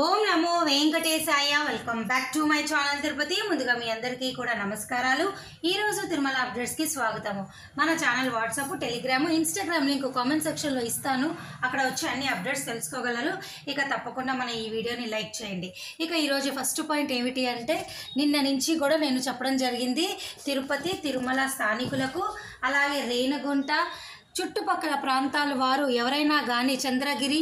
Om Namo Venkatesaya. Welcome back to my channel Tirupati. ముందుగా మీ అందరికీ కూడా నమస్కారాలు. ఈరోజు తిరుమల అప్డేట్స్కి స్వాగతము. మన channel WhatsApp, Telegram, Instagram link comment సెక్షన్లో ఇస్తాను. అక్కడ వచ్చి అన్ని అప్డేట్స్ తెలుసుకోగలరు. ఇక తప్పకుండా మన ఈ వీడియోని లైక్ చేయండి. ఇక ఈరోజు ఫస్ట్ పాయింట్ ఏమిటి అంటే, నిన్న నుంచి కూడా నేను చెప్పడం జరిగింది, తిరుపతి తిరుమల స్థానికులకు అలాగే రేణిగుంట చుట్టుపక్కల ప్రాంతాల వారు ఎవరైనా కానీ చంద్రగిరి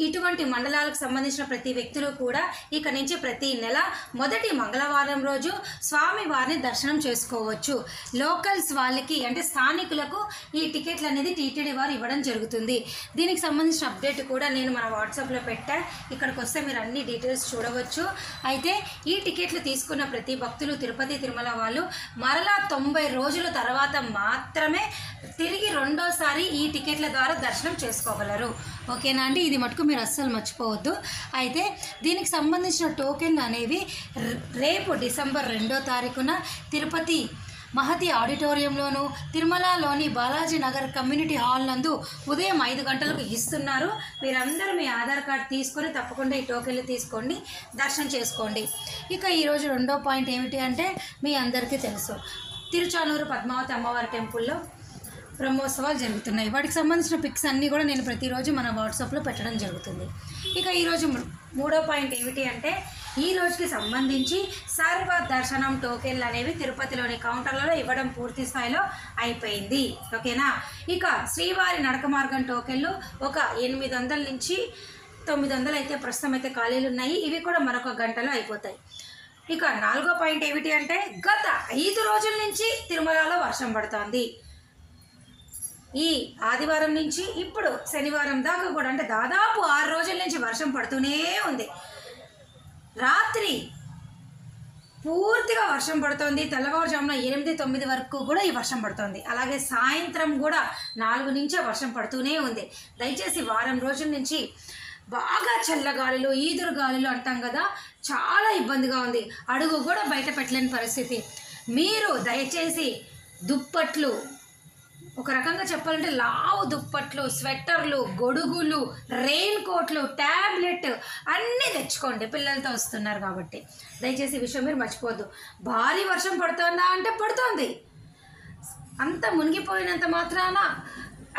ఇటువంటి మండలాలకు సంబంధించిన ప్రతి వ్యక్తులు కూడా ఇక నుంచి ప్రతి నెల మొదటి మంగళవారం రోజు స్వామి వారిని దర్శనం చేసుకోవచ్చు. లోకల్స్ వాళ్ళకి అంటే స్థానికులకు ఈ టికెట్లు అనేది టీటీడీ వారు ఇవ్వడం జరుగుతుంది. దీనికి సంబంధించిన అప్డేట్ కూడా నేను మన వాట్సాప్లో పెట్టా. ఇక్కడికి వస్తే మీరు అన్ని డీటెయిల్స్ చూడవచ్చు. అయితే ఈ టికెట్లు తీసుకున్న ప్రతి భక్తులు తిరుపతి తిరుమల వాళ్ళు మరలా 90 రోజుల తర్వాత మాత్రమే తిరిగి రెండోసారి ఈ టికెట్ల ద్వారా దర్శనం చేసుకోగలరు. ఓకేనా అండి? ఇది మటుకు మీరు అస్సలు మర్చిపోవద్దు. అయితే దీనికి సంబంధించిన టోకెన్ అనేవి రేపు డిసెంబర్ 2వ తారీఖున తిరుపతి మహతి ఆడిటోరియంలోను తిరుమలలోని బాలాజీ నగర్ కమ్యూనిటీ హాల్ నందు ఉదయం 5 గంటలకు ఇస్తున్నారు. మీరందరూ మీ ఆధార్ కార్డు తీసుకొని తప్పకుండా ఈ టోకెన్లు తీసుకోండి, దర్శనం చేసుకోండి. ఇక ఈరోజు రెండో పాయింట్ ఏమిటి అంటే, మీ అందరికీ తెలుసు, తిరుచానూరు పద్మావతి అమ్మవారి టెంపుల్లో బ్రహ్మోత్సవాలు జరుగుతున్నాయి. వాటికి సంబంధించిన పిక్స్ అన్నీ కూడా నేను ప్రతిరోజు మన వాట్సాప్లో పెట్టడం జరుగుతుంది. ఇక ఈరోజు మూడో పాయింట్ ఏమిటి అంటే, ఈ రోజుకి సంబంధించి సర్వ దర్శనం టోకెన్లు అనేవి తిరుపతిలోని కౌంటర్లలో ఇవ్వడం పూర్తి స్థాయిలో అయిపోయింది. ఓకేనా? ఇక శ్రీవారి నడక మార్గం టోకెన్లు ఒక 800 నుంచి 900 అయితే ప్రస్తుతం అయితే ఖాళీలు ఉన్నాయి. ఇవి కూడా మరొక గంటలో అయిపోతాయి. ఇక నాలుగో పాయింట్ ఏమిటి అంటే, గత 5 రోజుల నుంచి తిరుమలలో వర్షం పడుతోంది. ఈ ఆదివారం నుంచి ఇప్పుడు శనివారం దాకా కూడా, అంటే దాదాపు 6 రోజుల నుంచి వర్షం పడుతూనే ఉంది. రాత్రి పూర్తిగా వర్షం పడుతోంది. తెల్లవారుజామున 8-9 వరకు కూడా ఈ వర్షం పడుతోంది. అలాగే సాయంత్రం కూడా 4 నుంచే వర్షం పడుతూనే ఉంది. దయచేసి వారం రోజుల నుంచి బాగా చల్లగాలులు, ఈదురు గాలులు అంటాం కదా, చాలా ఇబ్బందిగా ఉంది. అడుగు కూడా బయట పెట్టలేని పరిస్థితి. మీరు దయచేసి దుప్పట్లు, ఒక రకంగా చెప్పాలంటే లావు దుప్పట్లు, స్వెట్టర్లు, గొడుగులు, రెయిన్ కోట్లు, ట్యాబ్లెట్ అన్నీ తెచ్చుకోండి. పిల్లలతో వస్తున్నారు కాబట్టి దయచేసి ఈ విషయం మీరు మర్చిపోవద్దు. భారీ వర్షం పడుతుందా అంటే పడుతోంది. అంత మునిగిపోయినంత మాత్రాన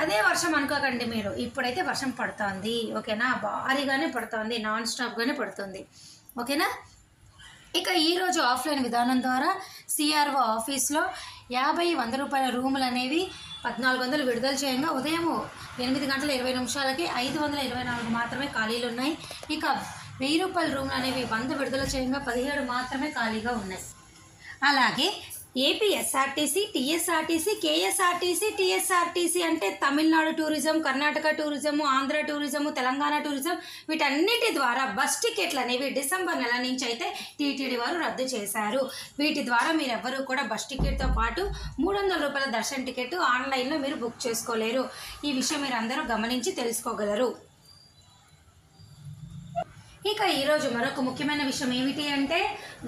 అదే వర్షం అనుకోకండి మీరు. ఇప్పుడైతే వర్షం పడుతోంది. ఓకేనా? భారీగానే పడుతోంది, నాన్ స్టాప్గానే పడుతుంది. ఓకేనా? ఇక ఈరోజు ఆఫ్లైన్ విధానం ద్వారా సిఆర్ఓ ఆఫీస్లో 50-100 రూపాయల రూములు అనేవి 1400 విడుదల చేయంగా ఉదయం 8:20 524 మాత్రమే ఖాళీలు ఉన్నాయి. ఇక 1000 రూపాయల రూములు అనేవి 100 విడుదల చేయంగా 17 మాత్రమే ఖాళీగా ఉన్నాయి. అలాగే AP SRTC, TSRTC, KSRTC, TSRTC అంటే Tamil Nadu tourism, Karnataka tourism, Andhra tourism, Telangana tourism, వీటన్నిటి ద్వారా బస్ టికెట్లు అనేవి డిసెంబర్ నెల నుంచి అయితే టీటీడీ వారు రద్దు చేశారు. వీటి ద్వారా మీరు ఎవ్వరూ కూడా బస్ టికెట్తో పాటు 300 రూపాయల దర్శన టికెట్ ఆన్లైన్లో మీరు బుక్ చేసుకోలేరు. ఈ విషయం మీరు అందరూ గమనించి తెలుసుకోగలరు. ఇక ఈరోజు మరొక ముఖ్యమైన విషయం ఏమిటి అంటే,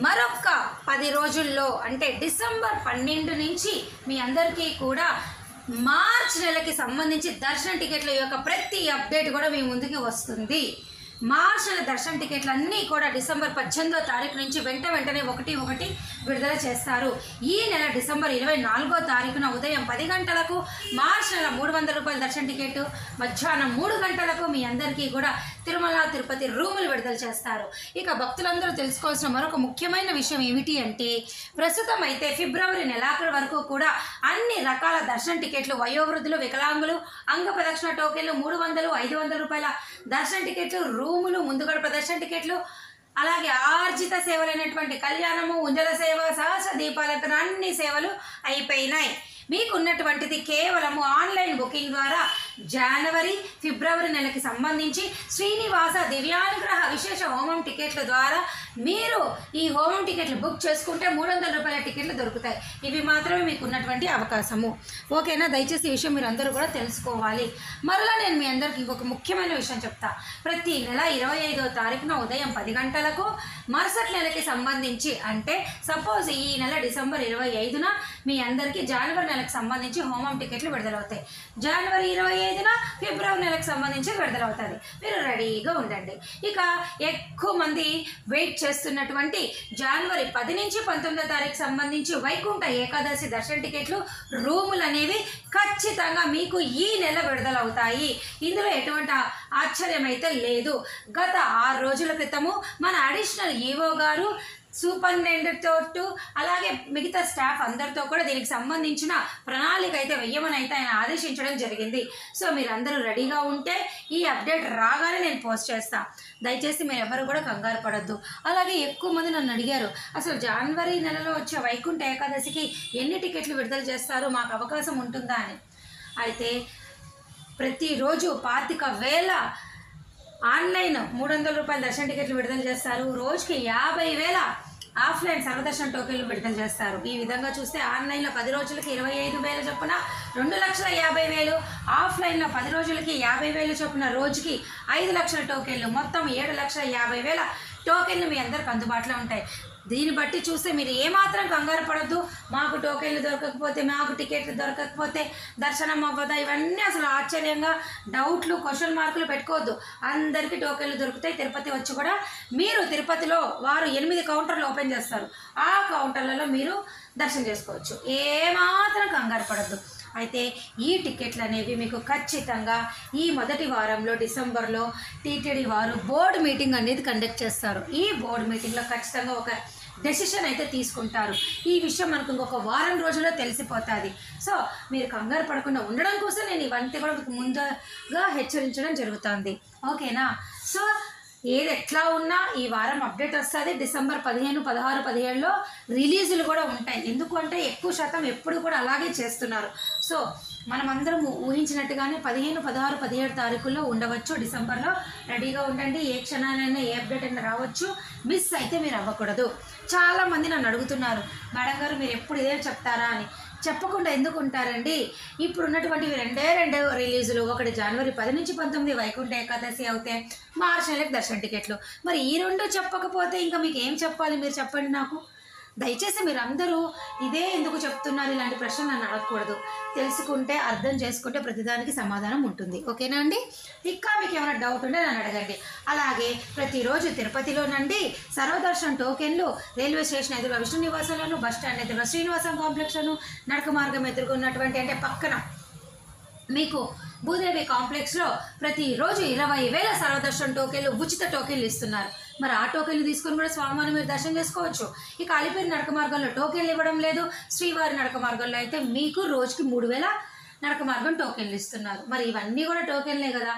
మరొక 10 రోజుల్లో అంటే డిసెంబర్ 12 నుంచి మీ అందరికీ కూడా మార్చ్ నెలకి సంబంధించి దర్శన టికెట్ల యొక్క ప్రతి అప్డేట్ కూడా మీ ముందుకి వస్తుంది. మార్చ్ నెల దర్శన టికెట్లు అన్నీ కూడా డిసెంబర్ 18వ తారీఖు నుంచి వెంటనే ఒకటి విడుదల చేస్తారు. ఈ నెల డిసెంబర్ 24వ తారీఖున ఉదయం 10 గంటలకు మార్చ్ నెల 300 రూపాయల దర్శన టికెట్, మధ్యాహ్నం 3 గంటలకు మీ అందరికీ కూడా తిరుమల తిరుపతి రూములు విడుదల చేస్తారు. ఇక భక్తులందరూ తెలుసుకోవాల్సిన మరొక ముఖ్యమైన విషయం ఏమిటి అంటే, ప్రస్తుతం అయితే ఫిబ్రవరి నెలాఖరు వరకు కూడా అన్ని రకాల దర్శన టికెట్లు, వయోవృద్ధులు, వికలాంగులు, అంగ ప్రదక్షిణ టోకెన్లు 300, 500 రూపాయల దర్శన టికెట్లు, రూములు, ముందుగడ ప్రదర్శన టికెట్లు, అలాగే ఆర్జిత సేవలైనటువంటి కళ్యాణము, ఉంజల సేవ, సహస్ర దీపాలంకరణ అన్ని సేవలు అయిపోయినాయి. మీకు ఉన్నటువంటిది కేవలము ఆన్లైన్ బుకింగ్ ద్వారా జనవరి, ఫిబ్రవరి నెలకి సంబంధించి శ్రీనివాస దివ్యానుగ్రహ విశేష హోమం టికెట్ల ద్వారా మీరు ఈ హోమం టికెట్లు బుక్ చేసుకుంటే 300 రూపాయల టికెట్లు దొరుకుతాయి. ఇవి మాత్రమే మీకు ఉన్నటువంటి అవకాశము. ఓకేనా? దయచేసి ఈ విషయం మీరు అందరూ కూడా తెలుసుకోవాలి. మరలా నేను మీ అందరికీ ఇంకొక ముఖ్యమైన విషయం చెప్తా. ప్రతి నెల 25వ తారీఖున ఉదయం 10 గంటలకు మరుసటి నెలకి సంబంధించి, అంటే సపోజ్ ఈ నెల డిసెంబర్ 25న మీ అందరికీ జనవరి నెలకు సంబంధించి హోమం టికెట్లు విడుదలవుతాయి. జనవరి 25న ఫిబ్రవరి నెలకు సంబంధించి విడుదలవుతుంది. మీరు రెడీగా ఉండండి. ఇక ఎక్కువ మంది వెయిట్ చేస్తున్నటువంటి జనవరి 10 నుంచి 19వ తారీఖు సంబంధించి వైకుంఠ ఏకాదశి దర్శన టికెట్లు రూములు అనేవి ఖచ్చితంగా మీకు ఈ నెల విడుదలవుతాయి. ఇందులో ఎటువంటి ఆశ్చర్యం అయితే లేదు. గత 6 రోజుల క్రితము మన అడిషనల్ ఈవో గారు సూపరింటెండెంట్ తోటి అలాగే మిగతా స్టాఫ్ అందరితో కూడా దీనికి సంబంధించిన ప్రణాళిక అయితే వెయ్యమని అయితే ఆయన ఆదేశించడం జరిగింది. సో మీరందరూ రెడీగా ఉంటే ఈ అప్డేట్ రాగానే నేను పోస్ట్ చేస్తాను. దయచేసి మీరు ఎవరు కూడా కంగారు పడద్దు. అలాగే ఎక్కువ మంది నన్ను అడిగారు, అసలు జనవరి నెలలో వచ్చే వైకుంఠ ఏకాదశికి ఎన్ని టికెట్లు విడుదల చేస్తారు, మాకు అవకాశం ఉంటుందా అని. అయితే ప్రతిరోజు 25,000 ఆన్లైన్ 300 రూపాయల దర్శన టికెట్లు విడుదల చేస్తారు. రోజుకి 50,000 ఆఫ్లైన్ సర్వదర్శన టోకెన్లు విడుదల చేస్తారు. ఈ విధంగా చూస్తే ఆన్లైన్లో 10 రోజులకి 25,000 చొప్పున 2,50,000, ఆఫ్లైన్లో 10 రోజులకి 50,000 చొప్పున రోజుకి 5 లక్షల టోకెన్లు, మొత్తం 7,50,000 టోకెన్లు మీ అందరికి అందుబాటులో ఉంటాయి. దీన్ని బట్టి చూస్తే మీరు ఏమాత్రం కంగారు పడద్దు. మాకు టోకెన్లు దొరకకపోతే, మాకు టికెట్లు దొరకకపోతే దర్శనం అవ్వదా, ఇవన్నీ అసలు ఆశ్చర్యంగా డౌట్లు, క్వశ్చన్ మార్కులు పెట్టుకోవద్దు. అందరికీ టోకెన్లు దొరుకుతాయి. తిరుపతి వచ్చి కూడా మీరు తిరుపతిలో వారు 8 కౌంటర్లు ఓపెన్ చేస్తారు. ఆ కౌంటర్లలో మీరు దర్శనం చేసుకోవచ్చు. ఏమాత్రం కంగారు పడద్దు. అయితే ఈ టికెట్లు అనేవి మీకు ఖచ్చితంగా ఈ మొదటి వారంలో డిసెంబర్లో టీటీడీ వారు బోర్డు మీటింగ్ అనేది కండక్ట్ చేస్తారు. ఈ బోర్డు మీటింగ్లో ఖచ్చితంగా ఒక డెసిషన్ అయితే తీసుకుంటారు. ఈ విషయం మనకు ఇంకొక వారం రోజుల్లో తెలిసిపోతుంది. సో మీరు కంగారు పడకుండా ఉండడం కోసం నేను ఇవంతా కూడా మీకు ముందుగా హెచ్చరించడం జరుగుతుంది. ఓకేనా? సో ఏది ఎట్లా ఉన్నా ఈ వారం అప్డేట్ వస్తుంది. డిసెంబర్ 15, 16, 17లో రిలీజులు కూడా ఉంటాయి. ఎందుకంటే ఎక్కువ శాతం ఎప్పుడు కూడా అలాగే చేస్తున్నారు. సో మనమందరం ఊహించినట్టుగానే 15, 16, 17 తారీఖుల్లో ఉండవచ్చు డిసెంబర్లో. రెడీగా ఉండండి. ఏ క్షణాలైనా ఏ అప్డేట్ అయినా రావచ్చు. మిస్ అయితే మీరు అవ్వకూడదు. చాలామంది నన్ను అడుగుతున్నారు, మేడం గారు మీరు ఎప్పుడు ఇదే చెప్తారా అని. చెప్పకుండా ఎందుకు ఉంటారండి? ఇప్పుడు ఉన్నటువంటివి రెండు రిలీజులు. ఒకటి జనవరి 10 నుంచి 19 వైకుంఠ ఏకాదశి అవుతే మార్చి నెలకు దర్శన టికెట్లు. మరి ఈ 2 చెప్పకపోతే ఇంకా మీకు ఏం చెప్పాలి? మీరు చెప్పండి నాకు. దయచేసి మీరు అందరూ ఇదే ఎందుకు చెప్తున్నారు ఇలాంటి ప్రశ్నలు నన్ను అడగకూడదు. తెలుసుకుంటే, అర్థం చేసుకుంటే ప్రతిదానికి సమాధానం ఉంటుంది. ఓకేనా అండి? ఇంకా మీకు ఏమైనా డౌట్ ఉంటే నన్ను అడగండి. అలాగే ప్రతిరోజు తిరుపతిలోనండి సర్వదర్శన్ టోకెన్లు రైల్వే స్టేషన్ ఎదురుగా విష్ణు నివాసంలోను, బస్ స్టాండ్ ఎదురుగా శ్రీనివాసం కాంప్లెక్స్లోను, నడక మార్గం ఎదుర్కొన్నటువంటి అంటే పక్కన మీకు భూదేవి కాంప్లెక్స్లో ప్రతిరోజు 20,000 సర్వదర్శన్ టోకెన్లు, ఉచిత టోకెన్లు ఇస్తున్నారు. మరి ఆ టోకెన్లు తీసుకొని కూడా స్వామివారిని మీరు దర్శనం చేసుకోవచ్చు. ఇక అలిపిరి నడక మార్గంలో టోకెన్లు ఇవ్వడం లేదు. శ్రీవారి నడక మార్గంలో అయితే మీకు రోజుకి 3,000 నడక మార్గం టోకెన్లు ఇస్తున్నారు. మరి ఇవన్నీ కూడా టోకెన్లే కదా.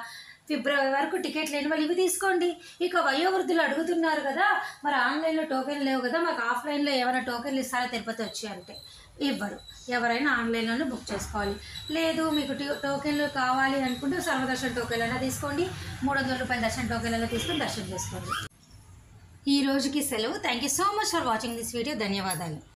ఫిబ్రవరి వరకు టికెట్ లేని వాళ్ళు ఇవి తీసుకోండి. ఇక వయోవృద్ధులు అడుగుతున్నారు కదా, మరి ఆన్లైన్లో టోకెన్లు లేవు కదా, మాకు ఆఫ్లైన్లో ఏమైనా టోకెన్లు ఇస్తారా తిరుపతి వచ్చి అంటే ఇవ్వరు. ఎవరైనా ఆన్లైన్లోనే బుక్ చేసుకోవాలి. లేదు మీకు టోకెన్లు కావాలి అనుకుంటే సర్వదర్శన టోకెన్లు అయినా తీసుకోండి. 300 రూపాయల దర్శన టోకెన్లలో తీసుకొని దర్శనం చేసుకోండి. ఈ రోజుకి సెలవు. Thank you so much for watching this video. ధన్యవాదాలు.